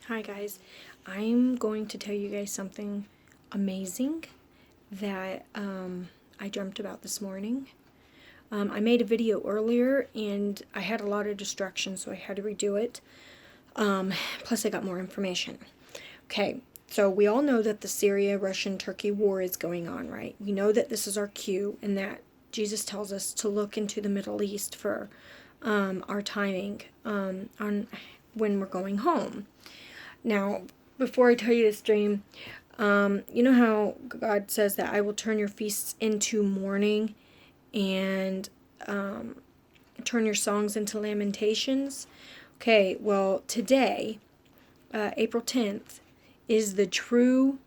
Hi guys, I'm going to tell you guys something amazing that I dreamt about this morning. I made a video earlier and I had a lot of distractions, so I had to redo it. Plus I got more information. Okay, so we all know that the Syria-Russian-Turkey war is going on, right? We know that this is our cue and that Jesus tells us to look into the Middle East for our timing on when we're going home. Now, before I tell you this dream, you know how God says that I will turn your feasts into mourning and turn your songs into lamentations? Okay, well, today, April 10th, is the true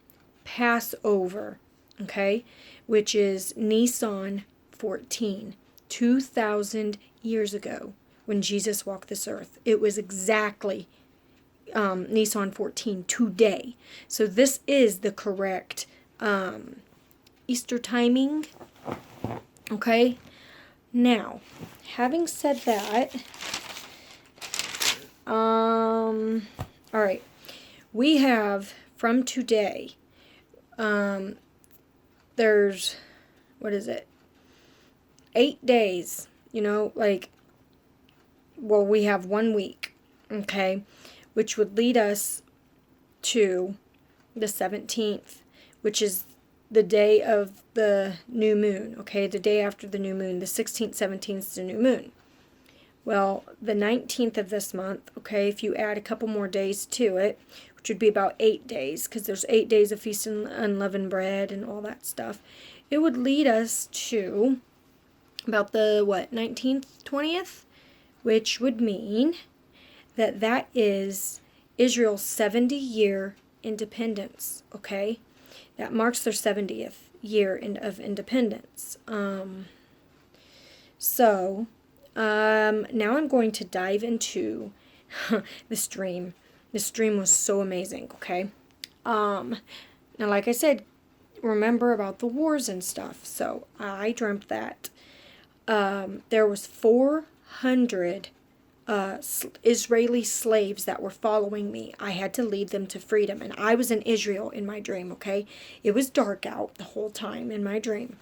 Passover, okay, which is Nisan 14, 2,000 years ago when Jesus walked this earth. It was exactly Nisan 14 today. So this is the correct Easter timing. Okay. Now, having said that, all right, we have from today, there's, what is it? 8 days, well, we have 1 week, okay, which would lead us to the 17th, which is the day of the new moon, okay, the day after the new moon. The 16th, 17th is the new moon. Well, the 19th of this month, okay, if you add a couple more days to it, which would be about 8 days, because there's 8 days of feast and unleavened bread and all that stuff, it would lead us to about the, 19th, 20th, which would mean that is Israel's 70-year independence, okay? That marks their 70th year of independence. Now I'm going to dive into this dream. This dream was so amazing, okay? Now, like I said, remember about the wars and stuff. So I dreamt that there was 400 Israeli slaves that were following me. I had to lead them to freedom, and I was in Israel in my dream, okay? It was dark out the whole time in my dream,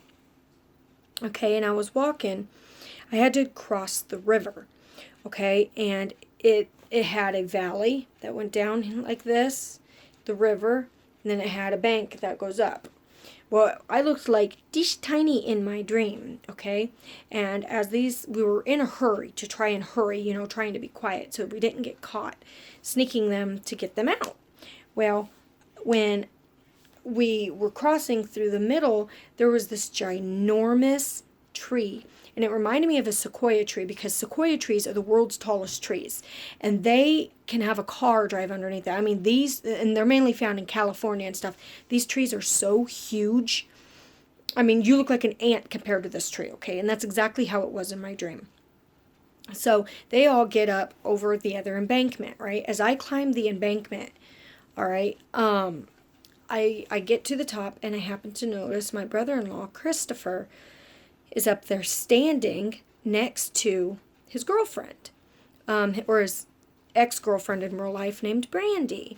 okay? And I was walking. I had to cross the river, okay? And it had a valley that went down like this, the river, and then it had a bank that goes up. Well, I looked like this tiny in my dream, okay? And we were in a hurry to try and hurry, trying to be quiet so we didn't get caught sneaking them to get them out. Well, when we were crossing through the middle, there was this ginormous tree. And it reminded me of a sequoia tree, because sequoia trees are the world's tallest trees. And they can have a car drive underneath that. I mean, and they're mainly found in California and stuff. These trees are so huge. I mean, you look like an ant compared to this tree, okay? And that's exactly how it was in my dream. So they all get up over the other embankment, right? As I climb the embankment, all right, I get to the top, and I happen to notice my brother-in-law, Christopher, is up there standing next to his girlfriend, or his ex-girlfriend in real life named Brandy.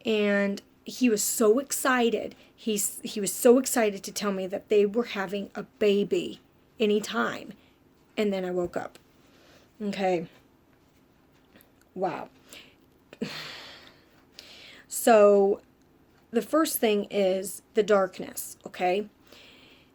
And he was so excited. He was so excited to tell me that they were having a baby anytime. And then I woke up. Okay. Wow. So the first thing is the darkness, okay?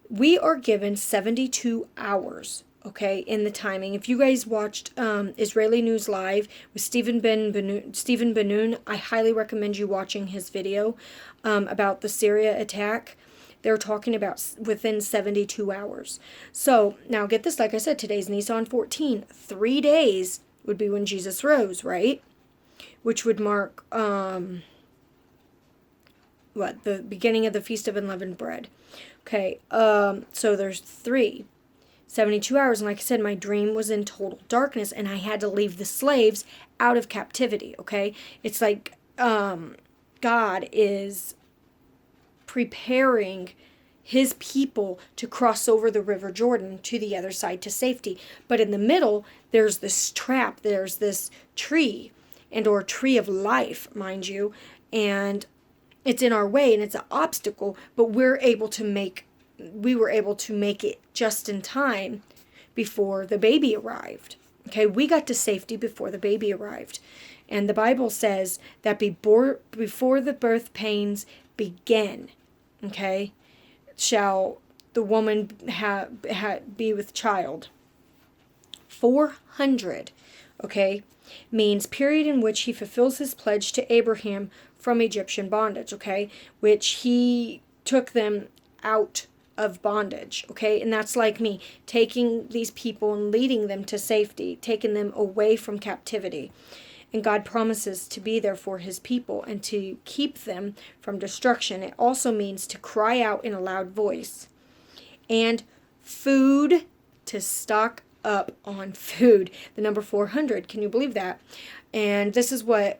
We are given 72 hours, okay, in the timing. If you guys watched Israeli News Live with Stephen Ben-Nun, I highly recommend you watching his video about the Syria attack. They're talking about within 72 hours. So, now get this, like I said, today's Nisan 14. 3 days would be when Jesus rose, right? Which would mark, the beginning of the Feast of Unleavened Bread. Okay, so there's 72 hours, and like I said, my dream was in total darkness, and I had to leave the slaves out of captivity, okay? It's like God is preparing his people to cross over the River Jordan to the other side to safety. But in the middle, there's this trap, there's this tree, and or tree of life, mind you, and it's in our way and it's an obstacle, but we were able to make it just in time before the baby arrived. Okay, we got to safety before the baby arrived. And the Bible says that before the birth pains begin, okay, shall the woman be with child. 400, okay, means period in which he fulfills his pledge to Abraham from Egyptian bondage, okay, which he took them out of bondage, okay, and that's like me, taking these people and leading them to safety, taking them away from captivity. And God promises to be there for his people and to keep them from destruction. It also means to cry out in a loud voice. And food, to stock up on food. The number 400, can you believe that? And this is what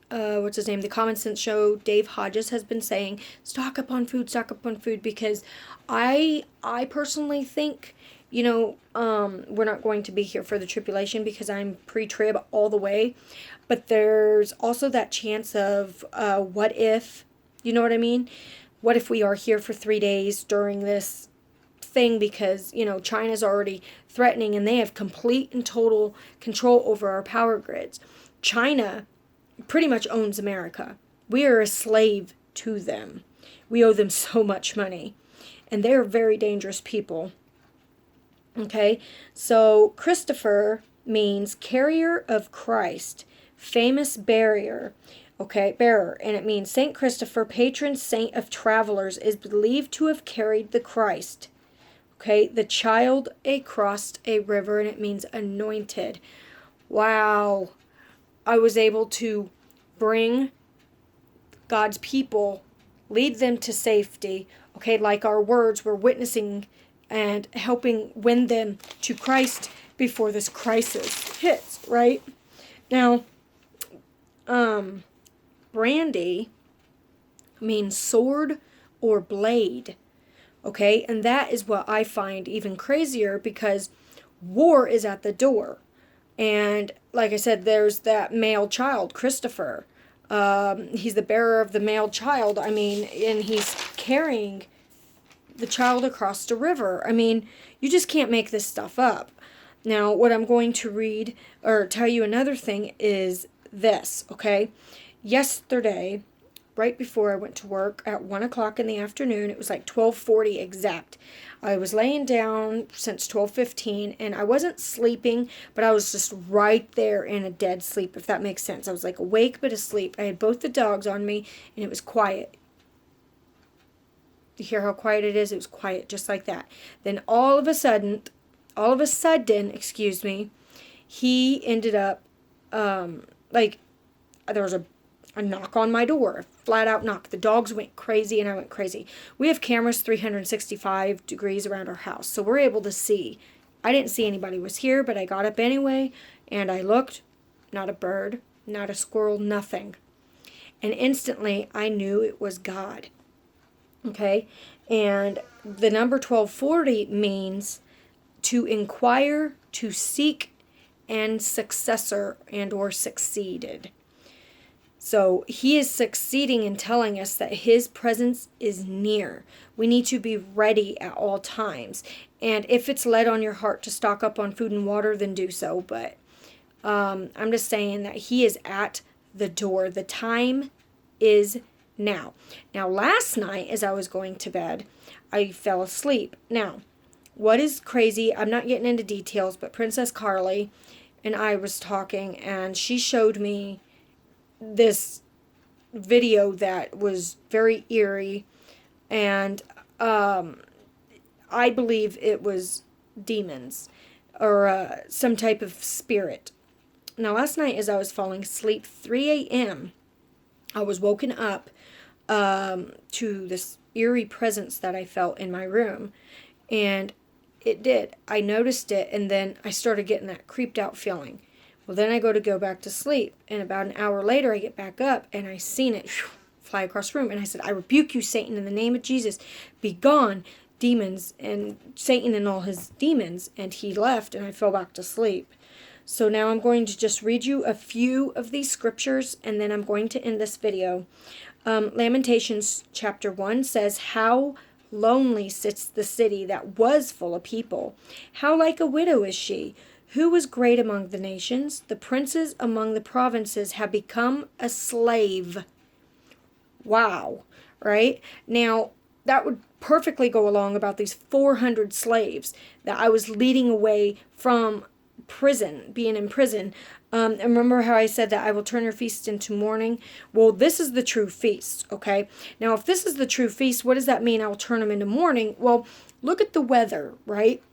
what's his name, the Common Sense Show, Dave Hodges, has been saying, stock up on food, because I personally think, we're not going to be here for the tribulation because I'm pre-trib all the way, but there's also that chance of what if, you know what I mean? What if we are here for 3 days during this thing, because China's already threatening and they have complete and total control over our power grids. China pretty much owns America. We are a slave to them. We owe them so much money, and they're very dangerous people. Okay, so Christopher means carrier of Christ, famous bearer, and it means Saint Christopher, patron saint of travelers, is believed to have carried the Christ, the child across a river, and it means anointed. Wow. I was able to bring God's people, lead them to safety, like our words were witnessing and helping win them to Christ before this crisis hits, right? Now, brandy means sword or blade, and that is what I find even crazier, because war is at the door. And like I said, there's that male child, Christopher. He's the bearer of the male child. And he's carrying the child across the river. You just can't make this stuff up. Now, what I'm going to read or tell you another thing is this, Yesterday, right before I went to work at 1 o'clock in the afternoon, it was like 12:40 exact. I was laying down since 12:15, and I wasn't sleeping, but I was just right there in a dead sleep, if that makes sense. I was like awake but asleep. I had both the dogs on me, and it was quiet. You hear how quiet it is? It was quiet just like that. Then all of a sudden, he ended up, there was a knock on my door, a flat out knock. The dogs went crazy and I went crazy. We have cameras 365 degrees around our house, so we're able to see. I didn't see anybody was here, but I got up anyway and I looked. Not a bird, not a squirrel, nothing. And instantly I knew it was God. And the number 1240 means to inquire, to seek, and successor and or succeeded. So he is succeeding in telling us that his presence is near. We need to be ready at all times. And if it's led on your heart to stock up on food and water, then do so. But I'm just saying that he is at the door. The time is now. Now, last night, as I was going to bed, I fell asleep. Now, what is crazy, I'm not getting into details, but Princess Carly and I was talking, and she showed me this video that was very eerie, and I believe it was demons or some type of spirit. Now, last night as I was falling asleep, 3 a.m., I was woken up to this eerie presence that I felt in my room, and it did. I noticed it, and then I started getting that creeped out feeling. Well, then I go back to sleep, and about an hour later, I get back up, and I seen it fly across the room, and I said, I rebuke you, Satan, in the name of Jesus. Be gone, demons, and Satan and all his demons. And he left, and I fell back to sleep. So now I'm going to just read you a few of these scriptures, and then I'm going to end this video. Lamentations chapter 1 says, "How lonely sits the city that was full of people. How like a widow is she, who was great among the nations. The princes among the provinces have become a slave." Wow. Right? Now, that would perfectly go along about these 400 slaves that I was leading away from prison, being in prison. And remember how I said that I will turn your feast into mourning? Well, this is the true feast, okay? Now, if this is the true feast, what does that mean? I will turn them into mourning. Well, look at the weather, right?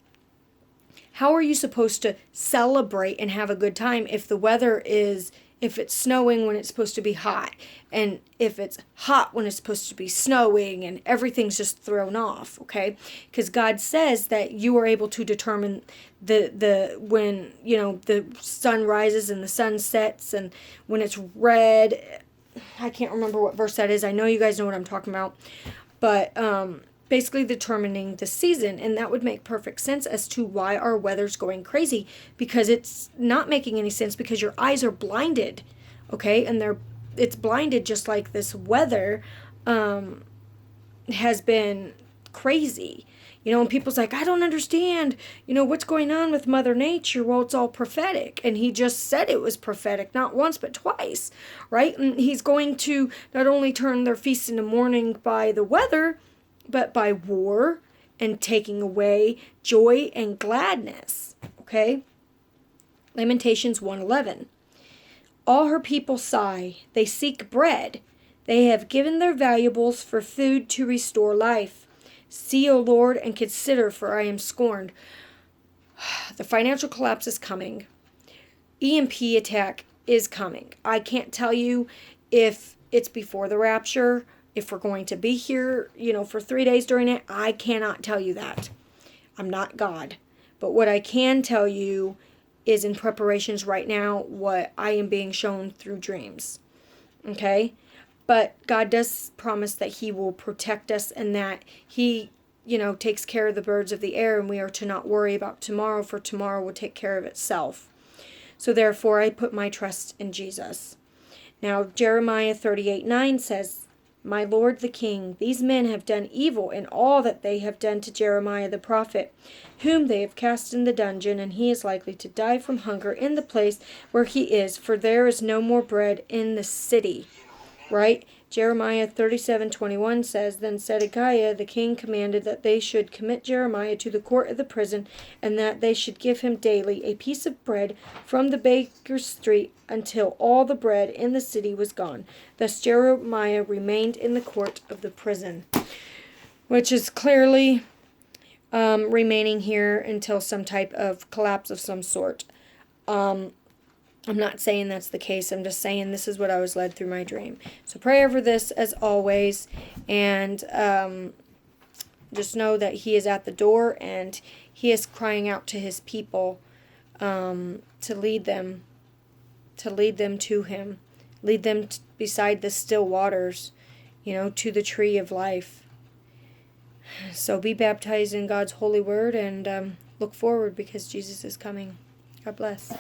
How are you supposed to celebrate and have a good time if the weather is, if it's snowing when it's supposed to be hot, and if it's hot when it's supposed to be snowing, and everything's just thrown off, okay? Because God says that you are able to determine the when, you know, the sun rises and the sun sets, and when it's red. I can't remember what verse that is. I know you guys know what I'm talking about. But basically determining the season, and that would make perfect sense as to why our weather's going crazy, because it's not making any sense, because your eyes are blinded, okay? And it's blinded just like this weather has been crazy. You know, and people's like, I don't understand, you know, what's going on with Mother Nature. Well, it's all prophetic. And he just said it was prophetic, not once, but twice, right? And he's going to not only turn their feast into mourning by the weather, but by war and taking away joy and gladness, okay? Lamentations 1:11. All her people sigh. They seek bread. They have given their valuables for food to restore life. See, O Lord, and consider, for I am scorned. The financial collapse is coming. EMP attack is coming. I can't tell you if it's before the rapture, if we're going to be here, you know, for 3 days during it. I cannot tell you that. I'm not God. But what I can tell you is, in preparations right now, what I am being shown through dreams. Okay? But God does promise that he will protect us, and that he, you know, takes care of the birds of the air, and we are to not worry about tomorrow, for tomorrow will take care of itself. So therefore, I put my trust in Jesus. Now, Jeremiah 38:9 says, My Lord the King, these men have done evil in all that they have done to Jeremiah the prophet, whom they have cast in the dungeon, and he is likely to die from hunger in the place where he is, for there is no more bread in the city. Right? Jeremiah 37:21 says, Then Zedekiah the king commanded that they should commit Jeremiah to the court of the prison, and that they should give him daily a piece of bread from the baker's street until all the bread in the city was gone. Thus Jeremiah remained in the court of the prison, which is clearly remaining here until some type of collapse of some sort. I'm not saying that's the case. I'm just saying this is what I was led through my dream. So pray over this as always. And just know that he is at the door, and he is crying out to his people to lead them to him. Lead them beside the still waters, you know, to the tree of life. So be baptized in God's holy word, and look forward, because Jesus is coming. God bless.